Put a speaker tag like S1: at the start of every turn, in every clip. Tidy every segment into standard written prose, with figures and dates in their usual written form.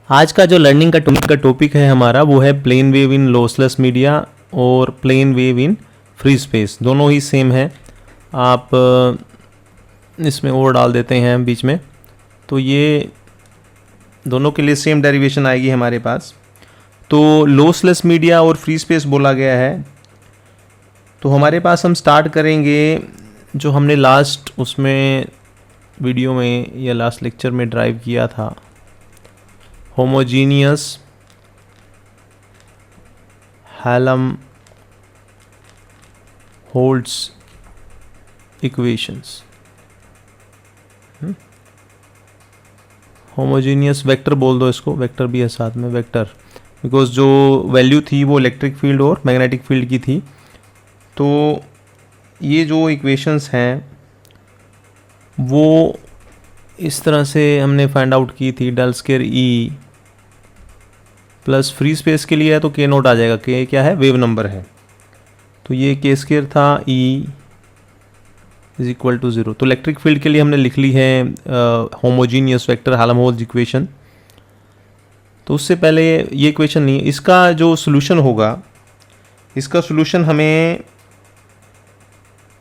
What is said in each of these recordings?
S1: आज का जो लर्निंग का टॉपिक है हमारा वो है plane wave in lossless media और plane wave in free space. दोनों ही सेम है। आप इसमें और डाल देते हैं बीच में, तो ये दोनों के लिए सेम डेरिवेशन आएगी हमारे पास। तो लॉसलेस मीडिया और फ्री स्पेस बोला गया है, तो हमारे पास हम स्टार्ट करेंगे जो हमने लास्ट उसमें वीडियो में या लास्ट लेक्चर में ड्राइव किया था, homogeneous Helmholtz equations. Homogeneous vector बोल दो इसको, वेक्टर भी है साथ में, वेक्टर, बिकॉज जो वैल्यू थी वो इलेक्ट्रिक फील्ड और मैग्नेटिक फील्ड की थी। तो ये जो इक्वेशंस हैं वो इस तरह से हमने फाइंड आउट की थी। Del square E plus free space के लिए है तो के नोट आ जाएगा। के क्या है? वेव नंबर है। तो ये के स्क्वायर था, ई इज इक्वल टू 0। तो इलेक्ट्रिक फील्ड के लिए हमने लिख ली है होमोजीनियस वेक्टर हेल्महोल्ट्ज़ इक्वेशन। तो उससे पहले ये इक्वेशन नहीं, इसका जो सोल्यूशन होगा, इसका सोल्यूशन हमें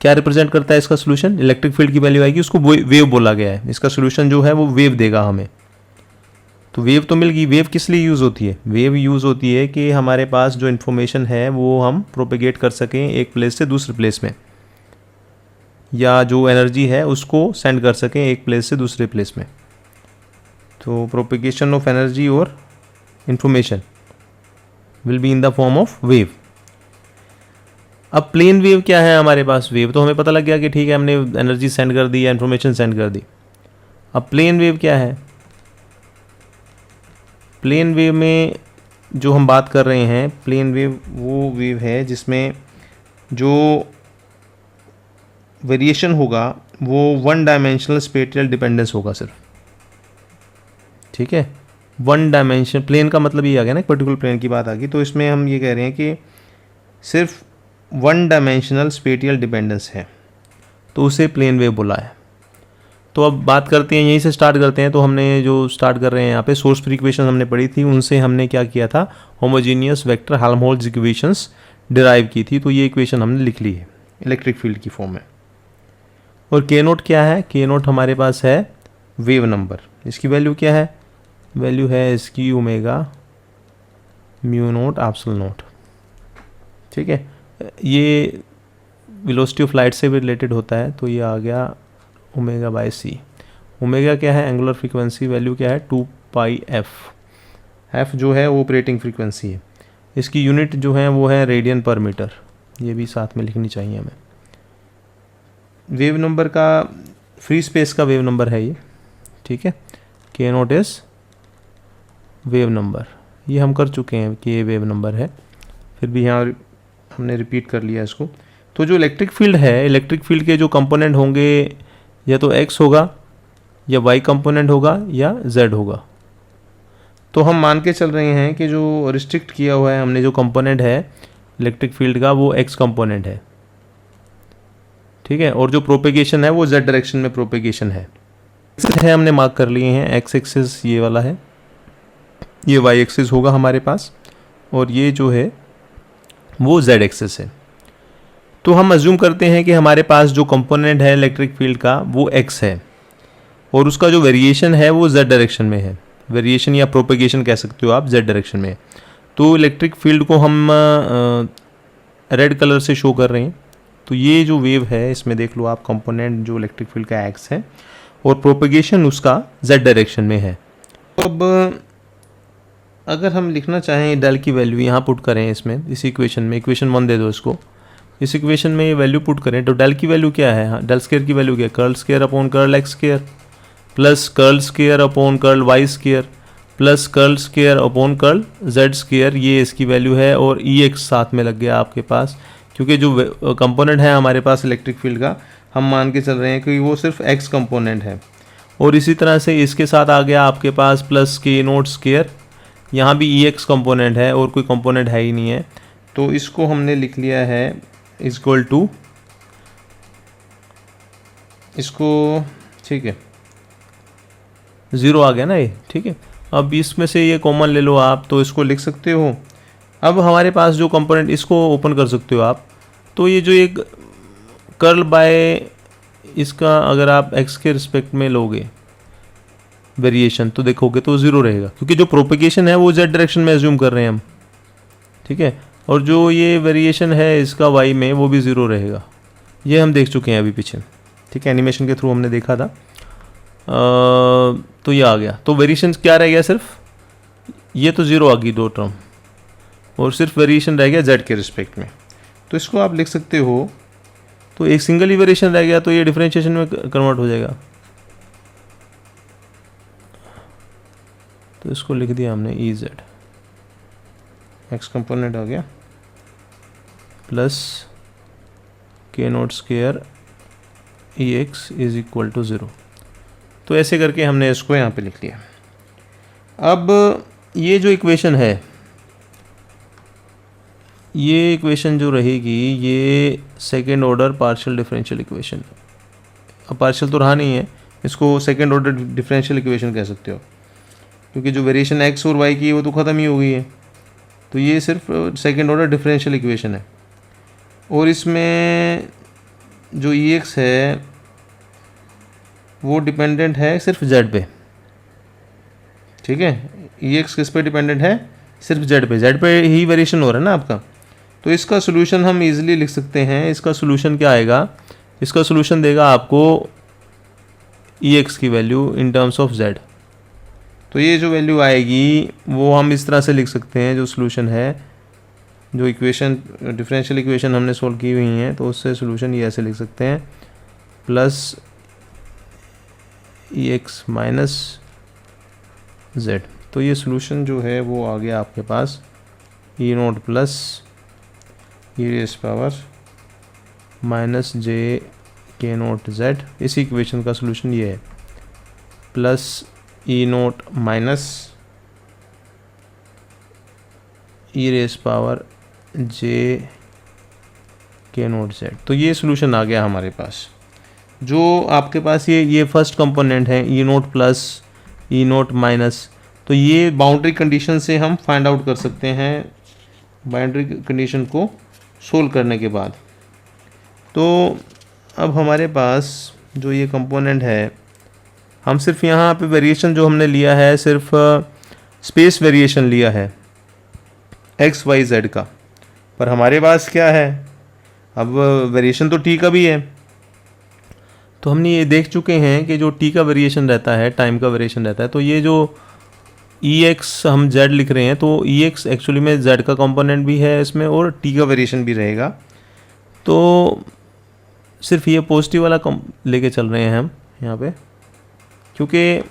S1: क्या रिप्रेजेंट करता है? इसका सोल्यूशन इलेक्ट्रिक फील्ड की वैल्यू आएगी, उसको वेव बोला गया है। इसका सोल्यूशन जो है वो वेव देगा हमें। तो वेव तो मिल गई। वेव किस लिए यूज़ होती है? वेव यूज़ होती है कि हमारे पास जो इन्फॉर्मेशन है वो हम प्रोपेगेट कर सकें एक प्लेस से दूसरे प्लेस में, या जो एनर्जी है उसको सेंड कर सकें एक प्लेस से दूसरे प्लेस में। तो प्रोपेगेशन ऑफ एनर्जी और information will be in the form of wave. अब प्लेन वेव क्या है हमारे पास? वेव तो हमें पता लग गया कि ठीक है, हमने एनर्जी सेंड कर दी या इन्फॉर्मेशन सेंड कर दी। अब प्लेन वेव क्या है? प्लेन वेव में जो हम बात कर रहे हैं, प्लेन वेव वो वेव है जिसमें जो वेरिएशन होगा वो वन डायमेंशनल स्पेटियल डिपेंडेंस होगा सिर्फ। ठीक है, वन डायमेंशन। प्लेन का मतलब ये आ गया ना, पर्टिकुलर प्लेन की बात आ गई। तो इसमें हम ये कह रहे हैं कि सिर्फ वन डायमेंशनल स्पेटियल डिपेंडेंस है, तो उसे प्लेन वेव बोला है। तो अब बात करते हैं, यहीं से स्टार्ट करते हैं। तो हमने जो स्टार्ट कर रहे हैं यहाँ पे, सोर्स फ्री इक्वेशन हमने पढ़ी थी, उनसे हमने क्या किया था? Homogeneous vector Helmholtz equations derive की थी। तो ये इक्वेशन हमने लिख ली है इलेक्ट्रिक फील्ड की फॉर्म में। और के नोट क्या है? के नोट हमारे पास है वेव नंबर। इसकी वैल्यू क्या है? वैल्यू है इसकी omega mu naught epsilon note. ठीक है, ये वेलोसिटी ऑफ लाइट से भी रिलेटेड होता है। तो ये आ गया ओमेगा बाय सी। ओमेगा क्या है? Angular frequency. वैल्यू क्या है? 2 पाई एफ। एफ जो है वो ऑपरेटिंग फ्रीक्वेंसी है। इसकी यूनिट जो है वो है रेडियन पर मीटर। ये भी साथ में लिखनी चाहिए हमें। वेव नंबर का, फ्री स्पेस का वेव नंबर है ये। ठीक है, के नोट इज वेव नंबर। ये हम कर चुके हैं कि ये वेव नंबर है, फिर भी यहाँ हमने रिपीट कर लिया इसको। तो जो इलेक्ट्रिक फील्ड है, इलेक्ट्रिक फील्ड के जो कंपोनेंट होंगे, या तो x होगा, या y कंपोनेंट होगा, या z होगा। तो हम मान के चल रहे हैं कि जो रिस्ट्रिक्ट किया हुआ है हमने, जो कंपोनेंट है इलेक्ट्रिक फील्ड का, वो x कंपोनेंट है। ठीक है, और जो प्रोपेगेशन है वो z डायरेक्शन में प्रोपेगेशन है। हमने मार्क कर लिए हैं। x एक्सिस ये वाला है, ये y एक्सिस होगा हमारे पास, और ये जो है वो z एक्सिस है। तो हम अज्यूम करते हैं कि हमारे पास जो कंपोनेंट है इलेक्ट्रिक फील्ड का वो x है, और उसका जो वेरिएशन है वो z डायरेक्शन में है। वेरिएशन या प्रोपेगेशन कह सकते हो आप, z डायरेक्शन में। तो इलेक्ट्रिक फील्ड को हम रेड कलर से शो कर रहे हैं। तो ये जो वेव है, इसमें देख लो आप, कंपोनेंट जो इलेक्ट्रिक फील्ड का x है और प्रोपेगेशन उसका z डायरेक्शन में है। अब अगर हम लिखना चाहें डेल की वैल्यू यहाँ पुट करें इसमें, इस इक्वेशन में, इक्वेशन 1 दे दो इसको, इस इक्वेशन में ये वैल्यू पुट करें, तो डेल की वैल्यू क्या है? हाँ, डेल स्क्वायर की वैल्यू क्या है? Curl square upon curl X square plus curl square upon curl Y square plus curl square upon curl Z square. ये इसकी वैल्यू है, और ई एक्स साथ में लग गया आपके पास, क्योंकि जो कंपोनेंट है हमारे पास इलेक्ट्रिक फील्ड का, हम मान के चल रहे हैं कि वो सिर्फ एक्स कंपोनेंट है। और इसी तरह से इसके साथ आ गया आपके पास प्लस के नोट स्क्वायर। यहाँ भी ई एक्स कंपोनेंट है और कोई कंपोनेंट है ही नहीं है, तो इसको हमने लिख लिया है इक्वल टू इसको। ठीक है, 0 आ गया ना ये। ठीक है, अब इसमें से ये कॉमन ले लो आप, तो इसको लिख सकते हो। अब हमारे पास जो कंपोनेंट, इसको ओपन कर सकते हो आप। तो ये जो एक कर्ल बाय, इसका अगर आप x के रिस्पेक्ट में लोगे वेरिएशन तो देखोगे तो 0 रहेगा, क्योंकि जो प्रोपेगेशन है वो z डायरेक्शन में एज्यूम कर रहे हैं हम, ठीक है। और जो ये वेरिएशन है इसका y में, वो भी 0 रहेगा। ये हम देख चुके हैं अभी पीछे, ठीक है, एनिमेशन के थ्रू हमने देखा था। तो ये आ गया, तो वेरिएशन क्या रह गया, सिर्फ ये तो 0 आ गई 2 टर्म, और सिर्फ वेरिएशन रह गया z के रिस्पेक्ट में। तो इसको आप लिख सकते हो, तो एक सिंगल ही वेरिएशन रह गया, तो ये डिफरेंशिएशन में कन्वर्ट हो जाएगा। तो इसको लिख दिया हमने ई जेड, एक्स कंपोनेंट आ गया plus K naught square E X is equal to 0। तो ऐसे करके हमने इसको यहाँ पे लिख लिया। अब ये जो इक्वेशन है, ये इक्वेशन जो रहेगी, ये second order partial differential equation. अब पार्शियल तो रहा नहीं है, इसको सेकेंड ऑर्डर डिफरेंशियल इक्वेशन कह सकते हो, क्योंकि जो वेरिएशन एक्स और वाई की है वो तो ख़त्म ही हो गई है। तो ये सिर्फ सेकेंड ऑर्डर डिफरेंशियल इक्वेशन है। और इसमें जो ई एक्स है वो डिपेंडेंट है सिर्फ जेड पे, ठीक है। ई एक्स किस पे डिपेंडेंट है, सिर्फ जेड पे ही वेरिएशन हो रहा है ना आपका। तो इसका सोल्यूशन हम इजीली लिख सकते हैं। इसका सोल्यूशन क्या आएगा, इसका सोल्यूशन देगा आपको ई एक्स की value in terms of Z. तो ये जो वैल्यू आएगी वो हम इस तरह से लिख सकते हैं, जो सोल्यूशन है, जो इक्वेशन डिफरेंशियल इक्वेशन हमने सोल्व की हुई हैं, तो उससे सोल्यूशन ये ऐसे लिख सकते हैं, plus E x minus z. तो ये सोल्यूशन जो है वो आ गया आपके पास E naught plus E raise power minus j k naught z. इस इक्वेशन का सोल्यूशन ये है, plus E naught minus E raise power j k naught Z. तो ये सोल्यूशन आ गया हमारे पास। जो आपके पास ये फर्स्ट कंपोनेंट है ई naught plus E naught minus, तो ये बाउंड्री कंडीशन से हम फाइंड आउट कर सकते हैं, बाउंड्री कंडीशन को सोल्व करने के बाद। तो अब हमारे पास जो ये कंपोनेंट है, हम सिर्फ यहाँ पे वेरिएशन जो हमने लिया है, सिर्फ स्पेस वेरिएशन लिया है एक्स वाई जेड का, पर हमारे पास क्या है, अब वेरिएशन तो टी का भी है। तो हमने ये देख चुके हैं कि जो टी का वेरिएशन रहता है, टाइम का वेरिएशन रहता है, तो ये जो ई एक्स हम जेड लिख रहे हैं, तो ई एक्स एक्चुअली में जेड का कंपोनेंट भी है इसमें, और टी का वेरिएशन भी रहेगा। तो सिर्फ ये पॉजिटिव वाला लेके चल रहे हैं हम यहाँ पे, क्योंकि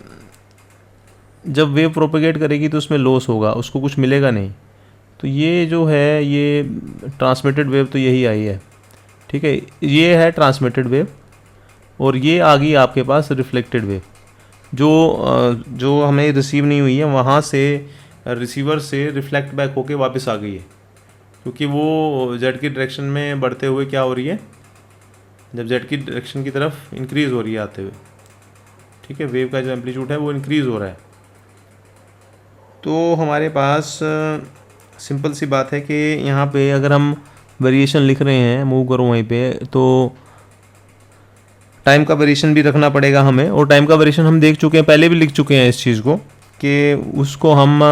S1: जब वेव प्रोपेगेट करेगी तो उसमें लॉस होगा, उसको कुछ मिलेगा नहीं। तो ये जो है, ये ट्रांसमिटेड वेव तो यही आई है, ठीक है, ये है ट्रांसमिटेड वेव, और ये आ गई आपके पास रिफ्लेक्टेड वेव, जो हमें रिसीव नहीं हुई है, वहाँ से रिसीवर से रिफ्लेक्ट बैक होके वापस आ गई है, क्योंकि वो जेड की डायरेक्शन में बढ़ते हुए क्या हो रही है, जब जेड की डायरेक्शन की तरफ इंक्रीज़ हो रही है आते हुए, ठीक है, वेव का जो एम्पलीट्यूड है वो इंक्रीज़ हो रहा है। तो हमारे पास सिंपल सी बात है कि यहाँ पे अगर हम वेरिएशन लिख रहे हैं, मूव करो वहीं पे, तो टाइम का वेरिएशन भी रखना पड़ेगा हमें। और टाइम का वेरिएशन हम देख चुके हैं, पहले भी लिख चुके हैं इस चीज़ को, कि उसको हम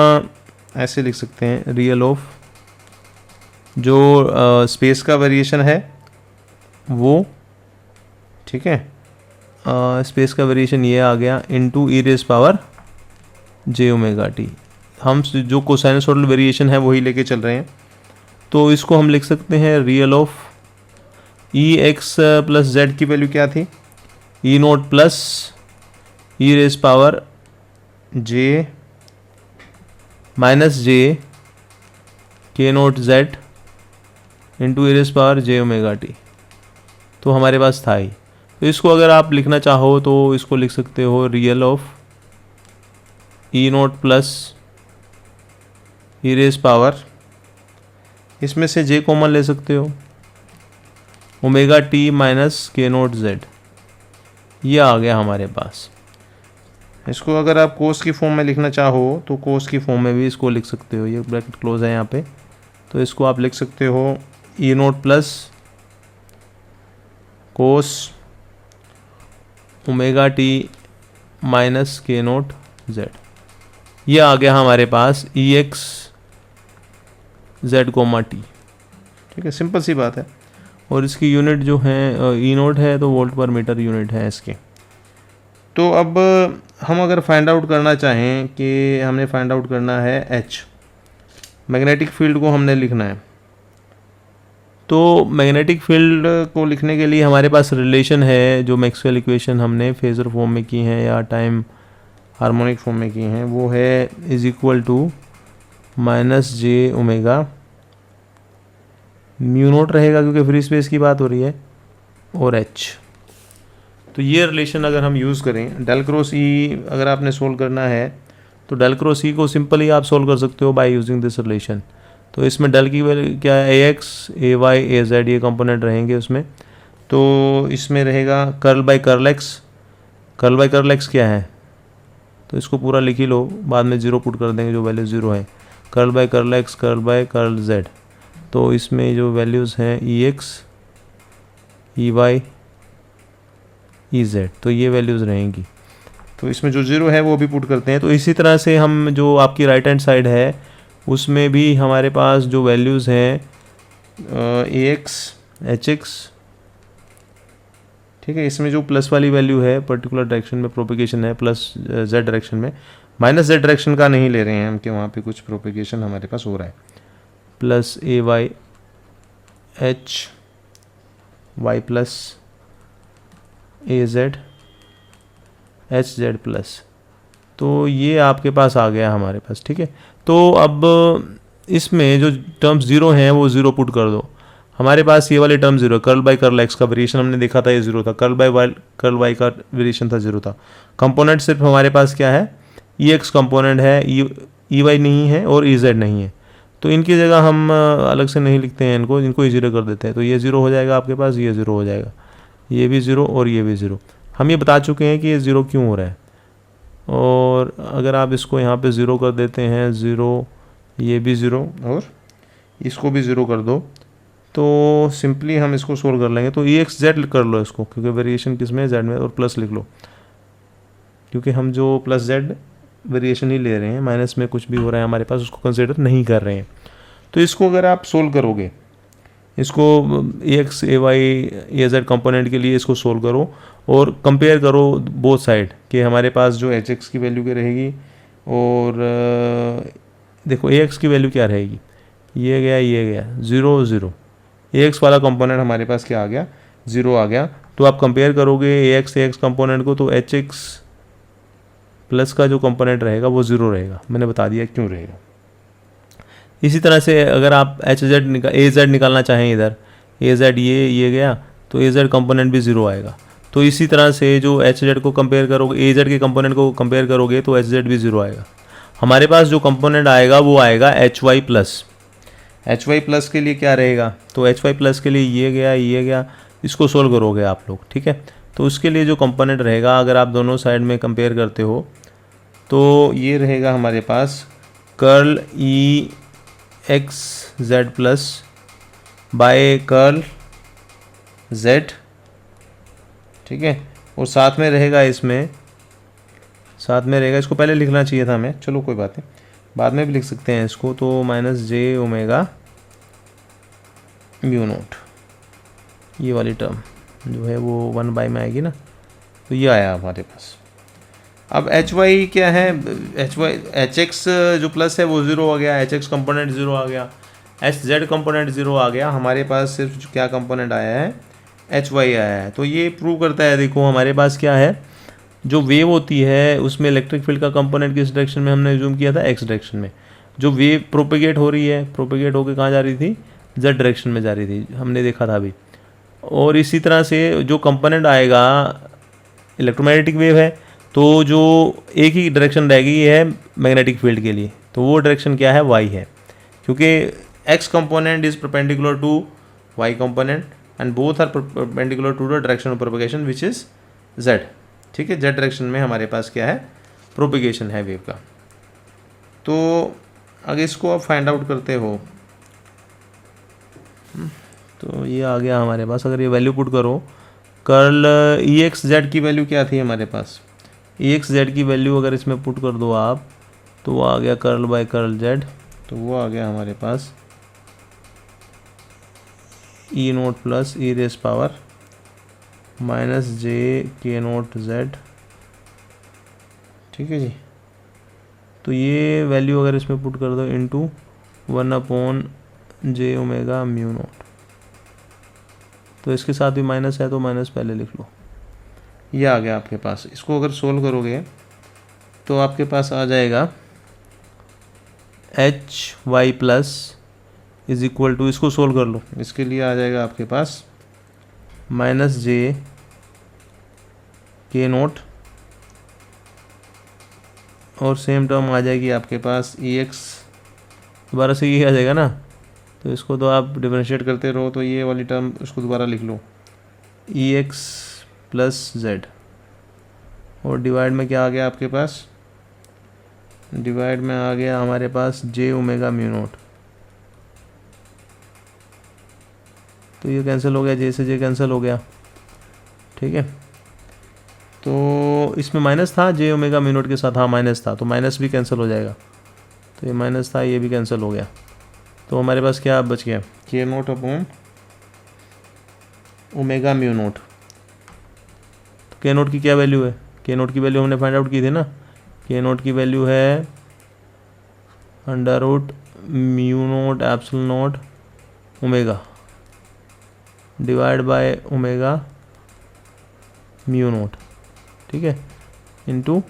S1: ऐसे लिख सकते हैं, रियल ऑफ जो स्पेस का वेरिएशन है वो, ठीक है, स्पेस का वेरिएशन ये आ गया इनटू ई raise power j omega T. हम जो कोसाइनसोइडल वेरिएशन है वही लेके चल रहे हैं, तो इसको हम लिख सकते हैं real of E x plus z की वैल्यू क्या थी, E naught plus E raise power j minus j k naught z into E raise power j omega t. तो हमारे पास था ही, तो इसको अगर आप लिखना चाहो तो इसको लिख सकते हो real of E naught plus E raise power, इसमें से जे कॉमन ले सकते हो, ओमेगा टी माइनस के नोट जेड। ये आ गया हमारे पास। इसको अगर आप कोस की फॉर्म में लिखना चाहो तो कोस की फॉर्म में भी इसको लिख सकते हो, ये ब्रैकेट क्लोज है यहाँ पे, तो इसको आप लिख सकते हो E naught plus cos omega T minus के नोट जेड। ये आ गया हमारे पास E x z comma t. ठीक है, सिंपल सी बात है। और इसकी यूनिट जो है ई नोट है तो वोल्ट पर मीटर यूनिट है इसकी। तो अब हम अगर फाइंड आउट करना चाहें कि हमने फाइंड आउट करना है एच, मैग्नेटिक फील्ड को हमने लिखना है, तो मैग्नेटिक फील्ड को लिखने के लिए हमारे पास रिलेशन है जो मैक्सवेल इक्वेशन हमने फेजर फॉर्म में की हैं या टाइम हार्मोनिक फॉर्म में की हैं, वो है is equal to minus J omega mu naught रहेगा क्योंकि फ्री स्पेस की बात हो रही है, और एच। तो ये रिलेशन अगर हम यूज़ करें, डेल क्रॉस ई अगर आपने सोल्व करना है तो डेल क्रॉस ई को सिंपली आप सोल्व कर सकते हो बाय यूजिंग दिस रिलेशन। तो इसमें डेल की वैल्यू क्या है, A X A Y A Z ये कंपोनेंट रहेंगे उसमें। तो इसमें रहेगा curl by curl x. Curl by curl X क्या है, तो इसको पूरा लिख ही लो, बाद में जीरो पुट कर देंगे जो वैल्यू जीरो है। Curl by curl x curl by curl z, तो इसमें जो वैल्यूज़ हैं E x E y E z, तो ये वैल्यूज़ रहेंगी। तो इसमें जो जीरो है वो भी पुट करते हैं। तो इसी तरह से हम जो आपकी राइट हैंड साइड है उसमें भी हमारे पास जो वैल्यूज़ हैं ए एक्स एच एक्स, ठीक है, इसमें जो प्लस वाली वैल्यू है पर्टिकुलर डायरेक्शन में प्रोपेगेशन है प्लस जेड डायरेक्शन में, माइनस जेड डायरेक्शन का नहीं ले रहे हैं हम कि वहाँ पे कुछ प्रोपेगेशन हमारे पास हो रहा है, प्लस ए वाई एच वाई प्लस ए जेड एच जेड प्लस। तो ये आपके पास आ गया हमारे पास। ठीक है, तो अब इसमें जो टर्म्स जीरो हैं वो ज़ीरो पुट कर दो। हमारे पास ये वाले term zero, curl by curl X का वेरिएशन हमने देखा था ये जीरो था, कर्ल वाई का वेरिएशन था जीरो था। कंपोनेंट सिर्फ हमारे पास क्या है, ई एक्स कंपोनेंट है, ई वाई नहीं है और ई जेड नहीं है। तो इनकी जगह हम अलग से नहीं लिखते हैं इनको ही जीरो कर देते हैं। तो ये ज़ीरो हो जाएगा आपके पास, ये ज़ीरो हो जाएगा, ये भी ज़ीरो और ये भी ज़ीरो। हम ये बता चुके हैं कि ये ज़ीरो क्यों हो रहा है। और अगर आप इसको यहाँ पे ज़ीरो कर देते हैं, ज़ीरो, ये भी ज़ीरो और इसको भी ज़ीरो कर दो, तो सिंपली हम इसको सोल्व कर लेंगे। तो ई एक्स जेड कर लो इसको, क्योंकि वेरिएशन किस में जेड में, और प्लस लिख लो क्योंकि हम जो प्लस जेड वेरिएशन ही ले रहे हैं, माइनस में कुछ भी हो रहा है हमारे पास उसको कंसिडर नहीं कर रहे हैं। तो इसको अगर आप सोल्व करोगे, इसको ए X A Y A Z component के लिए इसको सोल्व करो और कंपेयर करो बोथ साइड कि हमारे पास जो एच एक्स की वैल्यू क्या रहेगी और देखो ए एक्स की वैल्यू क्या रहेगी, ये गया ज़ीरो ज़ीरो, ए एक्स वाला कंपोनेंट हमारे पास क्या आ गया, ज़ीरो आ गया। तो आप कंपेयर करोगे ए एक्स कंपोनेंट को, तो एच एक्स प्लस का जो कंपोनेंट रहेगा वो ज़ीरो रहेगा। मैंने बता दिया क्यों रहेगा। इसी तरह से अगर आप एच जेड ए जेड निकालना चाहें, इधर ए जेड ये गया, तो ए जेड कंपोनेंट भी ज़ीरो आएगा। तो इसी तरह से जो एच जेड को कंपेयर करोगे, ए जेड के कंपोनेंट को कंपेयर करोगे तो एच जेड भी ज़ीरो आएगा। हमारे पास जो कंपोनेंट आएगा वो आएगा H Y plus. H Y plus के लिए क्या रहेगा, तो एच वाई प्लस के लिए ये गया, इसको सोल्व करोगे आप लोग। ठीक है, तो उसके लिए जो कंपोनेंट रहेगा अगर आप दोनों साइड में कंपेयर करते हो तो ये रहेगा हमारे पास curl E x z plus by curl z. ठीक है, और साथ में रहेगा इसको पहले लिखना चाहिए था हमें, चलो कोई बात नहीं, बाद में भी लिख सकते हैं इसको। तो minus J omega mu note, ये वाली टर्म जो है वो 1 बाय में आएगी ना, तो ये आया हमारे पास। अब एच वाई क्या है, एच एक्स जो प्लस है वो ज़ीरो आ गया, एच एक्स कंपोनेंट ज़ीरो आ गया, एच जेड कंपोनेंट ज़ीरो आ गया। हमारे पास सिर्फ क्या कंपोनेंट आया है, एच वाई आया है। तो ये प्रूव करता है, देखो हमारे पास क्या है, जो वेव होती है उसमें इलेक्ट्रिक फील्ड का कंपोनेंट किस डायरेक्शन में हमने जूम किया था, एक्स डायरेक्शन में। जो वेव प्रोपेगेट हो रही है, प्रोपेगेट होकर कहाँ जा रही थी, जेड डायरेक्शन में जा रही थी, हमने देखा था अभी। और इसी तरह से जो कंपोनेंट आएगा, इलेक्ट्रोमैग्नेटिक वेव है तो जो एक ही डायरेक्शन रहेगी ये है मैग्नेटिक फील्ड के लिए, तो वो डायरेक्शन क्या है, वाई है, क्योंकि X component is perpendicular to Y component and both are perpendicular to the direction of propagation which is Z. ठीक है, जेड डायरेक्शन में हमारे पास क्या है, प्रोपिगेशन है वेव का। तो अगर इसको आप फाइंड आउट करते हो तो ये आ गया हमारे पास। अगर ये वैल्यू पुट करो, कर्ल ई एक्स जेड की वैल्यू क्या थी हमारे पास, ई एक्स जेड की वैल्यू अगर इसमें पुट कर दो आप, तो वो आ गया कर्ल बाय कर्ल जेड, तो वो आ गया हमारे पास ई नोट प्लस ई raise power minus j k naught Z. ठीक है जी। तो ये वैल्यू अगर इसमें पुट कर दो इनटू 1/जे ओमेगा म्यू नोट, तो इसके साथ भी माइनस है तो माइनस पहले लिख लो। ये आ गया आपके पास। इसको अगर सोल्व करोगे तो आपके पास आ जाएगा H Y plus is equal to, इसको सोल्व कर लो, इसके लिए आ जाएगा आपके पास माइनस जे के नोट, और सेम टर्म आ जाएगी आपके पास ई एक्स, दोबारा से ये आ जाएगा ना, तो इसको तो आप डिफरेंशिएट करते रहो, तो ये वाली टर्म इसको दोबारा लिख लो ई एक्स प्लस जेड, और डिवाइड में क्या आ गया आपके पास, डिवाइड में आ गया हमारे पास जे ओमेगा म्यू नोट। तो ये कैंसिल हो गया, जे से जे कैंसिल हो गया। ठीक है, तो इसमें माइनस था जे ओमेगा म्यू नोट के साथ, हाँ माइनस था, तो माइनस भी कैंसिल हो जाएगा, तो ये माइनस था, ये भी कैंसिल हो गया। तो हमारे पास क्या बच गया, के naught upon omega mu note. तो के नोट की क्या वैल्यू है, के नोट की वैल्यू हमने फाइंड आउट की थी ना, के नोट की वैल्यू है under root mu naught epsilon naught omega divide by omega mu naught, ठीक है, into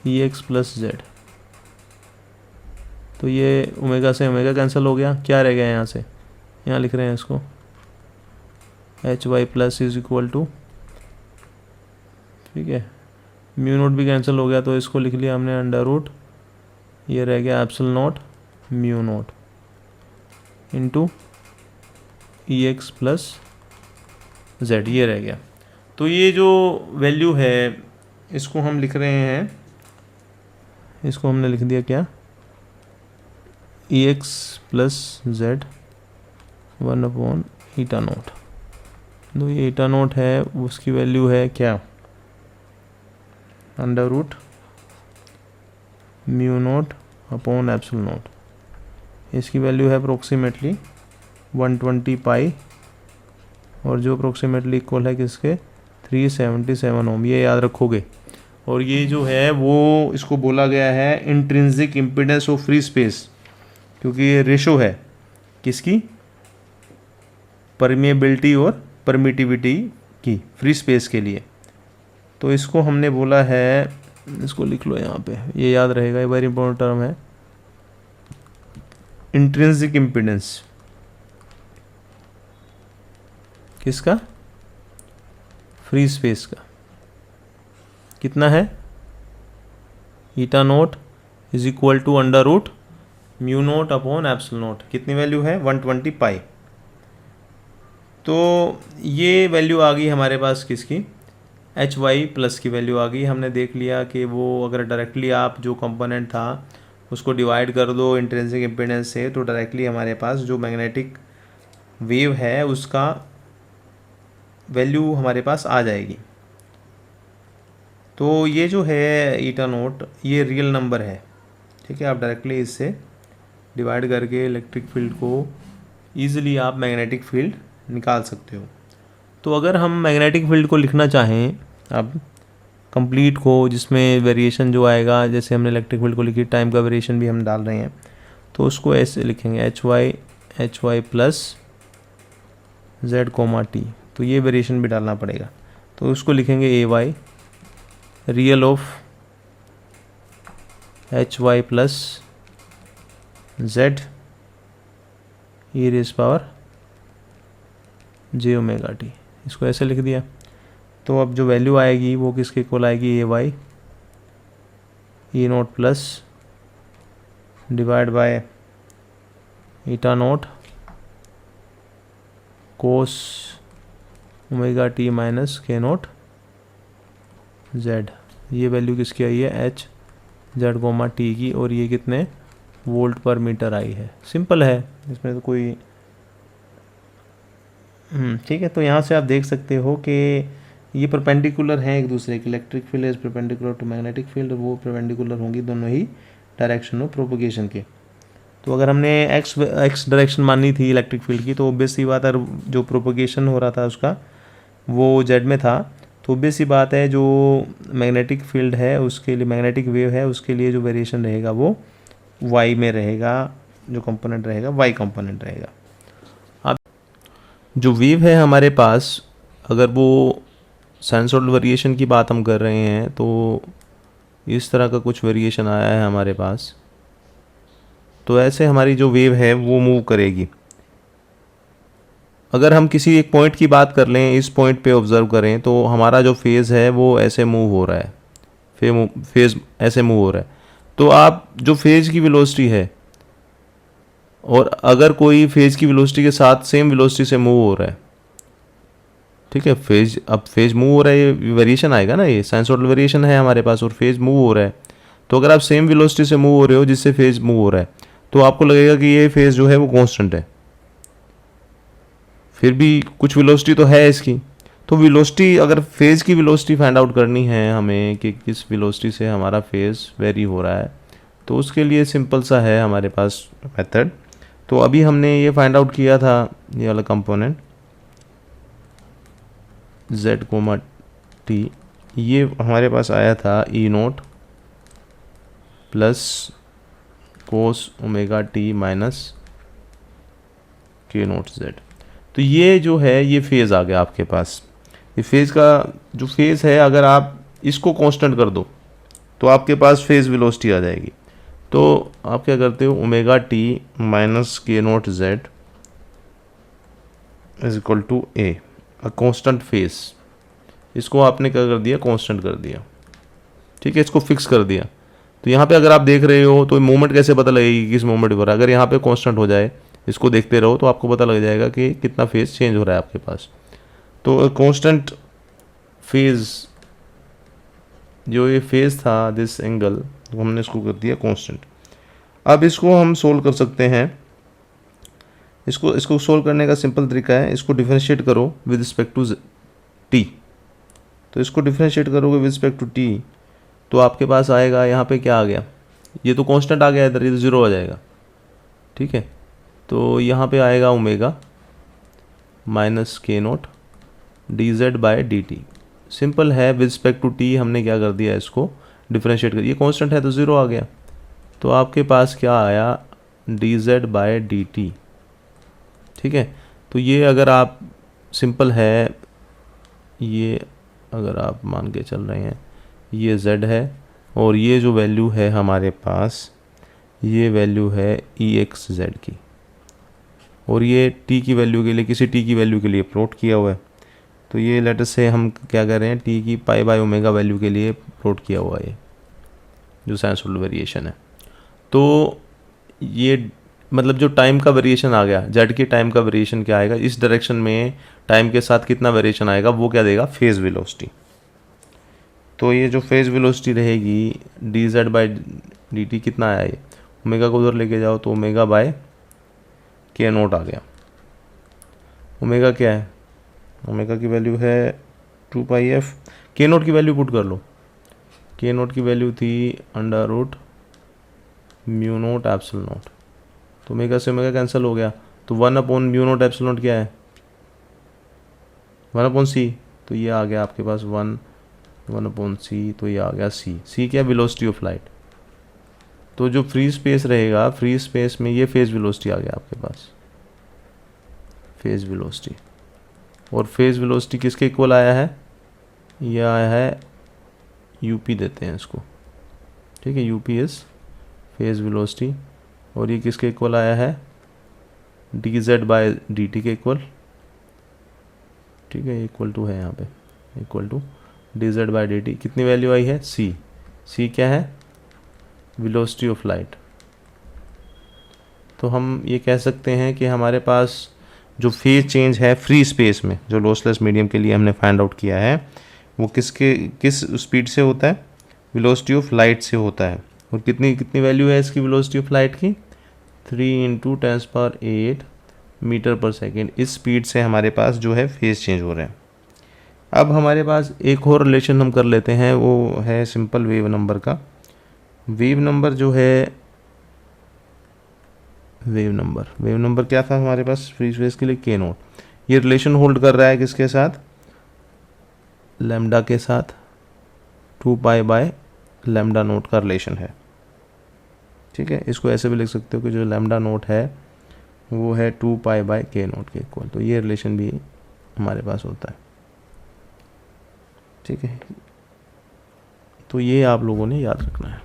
S1: E x plus Z. तो ये ओमेगा से ओमेगा कैंसिल हो गया, क्या रह गया यहाँ से, यहाँ लिख रहे हैं इसको H Y plus is equal to, ठीक है, म्यू नोट भी कैंसिल हो गया, तो इसको लिख लिया हमने अंडर रूट, ये रह गया epsilon naught mu naught into E x plus z, ये रह गया। तो ये जो वैल्यू है इसको हम लिख रहे हैं, इसको हमने लिख दिया क्या, E x plus Z 1/, eta naught. तो ये ईटा नोट है, उसकी वैल्यू है क्या, under root mu naught upon epsilon naught. इसकी वैल्यू है अप्रोक्सीमेटली 120 पाई, और जो अप्रोक्सीमेटली इक्वल है किसके, 377 ओम, ये याद रखोगे। और ये जो है वो इसको बोला गया है intrinsic impedance of free space, क्योंकि ये रेशो है किसकी, परमिएबिलिटी और परमिटिविटी की फ्री स्पेस के लिए। तो इसको हमने बोला है, इसको लिख लो यहाँ पे, ये याद रहेगा, ये वेरी इंपॉर्टेंट टर्म है, इंट्रिंसिक इम्पीडेंस किसका, फ्री स्पेस का। कितना है, eta naught is equal to under root mu naught upon epsilon naught, कितनी वैल्यू है 120 पाई। तो ये वैल्यू आ गई हमारे पास किसकी, एच वाई प्लस की वैल्यू आ गई। हमने देख लिया कि वो अगर डायरेक्टली आप जो कंपोनेंट था उसको डिवाइड कर दो इंट्रिंसिक इम्पीडेंस से, तो डायरेक्टली हमारे पास जो मैग्नेटिक वेव है उसका वैल्यू हमारे पास आ जाएगी। तो ये जो है ईटा नोट, ये रियल नंबर है, ठीक है। आप डायरेक्टली इससे डिवाइड करके इलेक्ट्रिक फील्ड को ईजिली आप मैग्नेटिक फील्ड निकाल सकते हो। तो अगर हम मैग्नेटिक फील्ड को लिखना चाहें अब कंप्लीट को, जिसमें वेरिएशन जो आएगा, जैसे हमने इलेक्ट्रिक फील्ड को लिखी, टाइम का वेरिएशन भी हम डाल रहे हैं, तो उसको ऐसे लिखेंगे H Y plus z comma t, तो ये वेरिएशन भी डालना पड़ेगा। तो उसको लिखेंगे a y real of H Y plus z E raise power j omega t, इसको ऐसे लिख दिया। तो अब जो वैल्यू आएगी वो किसके इक्वल आएगी, a y E naught plus divide by eta naught cos omega T minus के नोट जेड, ये वैल्यू किसकी आई है, एच जेड कोमा टी की, और ये कितने वोल्ट पर मीटर आई है। सिंपल है, इसमें तो कोई ठीक है। तो यहाँ से आप देख सकते हो कि ये परपेंडिकुलर हैं एक दूसरे के, electric field is perpendicular to magnetic field, वो परपेंडिकुलर होंगी दोनों ही डायरेक्शन ऑफ प्रोपोगेशन के। तो अगर हमने एक्स डायरेक्शन माननी थी इलेक्ट्रिक फील्ड की, तो ऑब्वियस सी बात है जो प्रोपोगेशन हो रहा था उसका वो जेड में था, तो ऑब्वियस सी बात है जो मैग्नेटिक फील्ड है उसके लिए, मैग्नेटिक वेव है उसके लिए जो वेरिएशन रहेगा वो वाई में रहेगा, जो कंपोनेंट रहेगा वाई कंपोनेंट रहेगा। अब जो वेव है हमारे पास, अगर वो साइनसॉइडल वेरिएशन की बात हम कर रहे हैं तो इस तरह का कुछ वेरिएशन आया है हमारे पास, तो ऐसे हमारी जो वेव है वो मूव करेगी। अगर हम किसी एक पॉइंट की बात कर लें, इस पॉइंट पे ऑब्जर्व करें, तो हमारा जो फेज़ है वो ऐसे मूव हो रहा है, फेज़ ऐसे मूव हो रहा है। तो आप जो फेज़ की वेलोसिटी है, और अगर कोई फेज़ की वेलोसिटी के साथ सेम वेलोसिटी से मूव हो रहा है, ठीक है, फेज़ मूव हो रहा है, ये वेरिएशन आएगा ना, ये साइनसॉइडल वेरिएशन है हमारे पास और फेज़ मूव हो रहा है। तो अगर आप सेम वेलोसिटी से मूव हो रहे हो जिससे फेज़ मूव हो रहा है, तो आपको लगेगा कि ये फेज़ जो है वो कांस्टेंट है, फिर भी कुछ वेलोसिटी तो है इसकी। तो वेलोसिटी, अगर फेज़ की वेलोसिटी फाइंड आउट करनी है हमें कि किस वेलोसिटी से हमारा फेज़ वेरी हो रहा है, तो उसके लिए सिंपल सा है हमारे पास मेथड। तो अभी हमने ये फाइंड आउट किया था, ये वाला कंपोनेंट z कोमा टी, ये हमारे पास आया था E naught plus cos omega T minus के नोट z। तो ये जो है ये फेज़ आ गया आपके पास। ये फेज़ का जो फेज़ है, अगर आप इसको कांस्टेंट कर दो तो आपके पास फेज़ वेलोसिटी आ जाएगी। तो आप क्या करते हो, ओमेगा टी माइनस के naught z is equal to A, a constant phase. इसको आपने क्या कर दिया, कांस्टेंट कर दिया, ठीक है, इसको फिक्स कर दिया। तो यहाँ पे अगर आप देख रहे हो तो मोमेंट कैसे पता लगेगी किस मोमेंट हो रहा है, अगर यहाँ पे कांस्टेंट हो जाए, इसको देखते रहो तो आपको पता लग जाएगा कि कितना फेज़ चेंज हो रहा है आपके पास। तो कांस्टेंट फेज़, जो ये फेज़ था दिस एंगल, तो हमने इसको कर दिया कांस्टेंट। अब इसको हम सोल्व कर सकते हैं। इसको सोल्व करने का सिंपल तरीका है, इसको डिफरेंशिएट करो विद रिस्पेक्ट टू टी। तो इसको डिफरेंशिएट करोगे विद रिस्पेक्ट टू टी, तो आपके पास आएगा, यहाँ पे क्या आ गया, ये तो कांस्टेंट आ गया इधर, ये तो ज़ीरो आ जाएगा, ठीक है। तो यहाँ पे आएगा ओमेगा माइनस के note D Z by D T. Simple है, विद रिस्पेक्ट टू टी हमने क्या कर दिया, इसको डिफरेंशिएट कर, ये कांस्टेंट है तो ज़ीरो आ गया। तो आपके पास क्या आया, D Z by D T, ठीक है। तो ये अगर आप सिंपल है, ये अगर आप मान के चल रहे हैं, ये z है और ये जो वैल्यू है हमारे पास, ये वैल्यू है ई एक्स जेड की, और ये t की वैल्यू के लिए, किसी t की वैल्यू के लिए प्लॉट किया हुआ है। तो ये लेटर से हम क्या कर रहे हैं, t की पाई बाय ओमेगा वैल्यू के लिए प्लॉट किया हुआ है जो साइनसॉइडल वेरिएशन है। तो ये मतलब जो टाइम का वेरिएशन आ गया, जेड के टाइम का वेरिएशन क्या आएगा, इस डायरेक्शन में टाइम के साथ कितना वेरिएशन आएगा, वो क्या देगा, फेज़ वेलोसिटी। तो ये जो फेज़ वेलोसिटी रहेगी D Z by D T कितना आया, ये ओमेगा को उधर लेके जाओ तो ओमेगा बाय के नोट आ गया। ओमेगा क्या है, ओमेगा की वैल्यू है 2 पाई एफ, के नोट की वैल्यू पुट कर लो, के नोट की वैल्यू थी under root mu naught epsilon naught. तो ओमेगा से ओमेगा कैंसिल हो गया, तो 1 upon mu naught epsilon naught क्या है, 1 अपॉन सी। तो ये आ गया आपके पास 1 अपॉन सी, तो ये आ गया सी क्या, वेलोसिटी ऑफ लाइट। तो जो फ्री स्पेस रहेगा, फ्री स्पेस में ये फेज़ वेलोसिटी आ गया आपके पास, फेज़ वेलोसिटी। और फेज़ वेलोसिटी किसके इक्वल आया है, ये आया है यूपी देते हैं इसको, ठीक है, यूपी इज़ फेज़ वेलोसिटी। और ये किसके इक्वल आया है, D Z by D T के इक्वल, ठीक है, इक्वल टू है यहाँ पे, equal to D Z by D T. कितनी वैल्यू आई है, सी क्या है, वेलोसिटी ऑफ लाइट। तो हम ये कह सकते हैं कि हमारे पास जो फेज चेंज है फ्री स्पेस में, जो लॉसलेस मीडियम के लिए हमने फाइंड आउट किया है, वो किस स्पीड से होता है, वेलोसिटी ऑफ लाइट से होता है। और कितनी कितनी वैल्यू है इसकी वेलोसिटी ऑफ लाइट की? 3 × 10⁸ मीटर पर सेकेंड। इस स्पीड से हमारे पास जो है फेज चेंज हो रहे हैं। अब हमारे पास एक और रिलेशन हम कर लेते हैं, वो है सिंपल वेव नंबर का। वेव नंबर जो है, वेव नंबर क्या था हमारे पास फ्री स्पेस के लिए? के नोट। ये रिलेशन होल्ड कर रहा है किसके साथ? लैम्डा के साथ। 2π/λ0 का रिलेशन है। ठीक है, इसको ऐसे भी लिख सकते हो कि जो लैम्डा नोट है वो है 2π/k0 के इक्वल। तो ये रिलेशन भी हमारे पास होता है। ठीक है, तो ये आप लोगों ने याद रखना है।